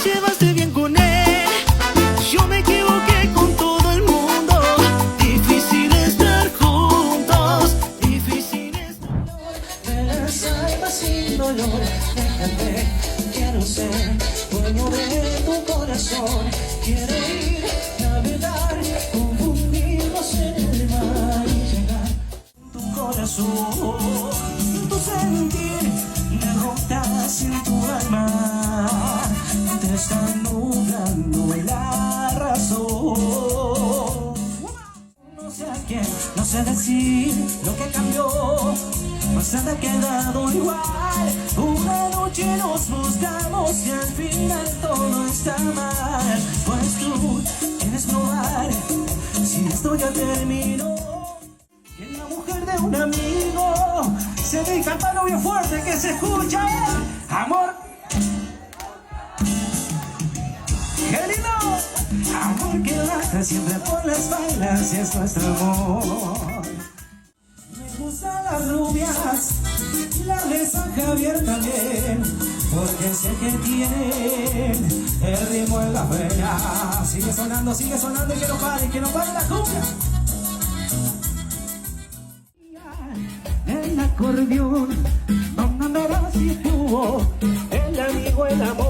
te llevaste bien con él. Yo me equivoqué con todo el mundo. Difícil estar juntos, difícil estar. Me las almas sin dolor, déjame, quiero ser dueño de tu corazón. Quiero ir, navegar, confundirnos en el mar y llegar a tu corazón. Tu sentir derrotas en tu alma, te está nublando la razón. No sé a quién, no sé decir lo que cambió, pues nada ha quedado igual. Una noche nos buscamos y al final todo está mal. Pues tú quieres probar si esto ya terminó. Que la mujer de un amigo se ve cantando bien fuerte, que se escucha amor. ¡Qué lindo! Amor que baja siempre por las faldas y es nuestro amor. Me gustan las rubias, la mesa Javier también, porque sé que tienen el ritmo en la vena. Sigue sonando y que no pare la cumbia. El acordeón, donde andarás y tuvo el amigo, el amor.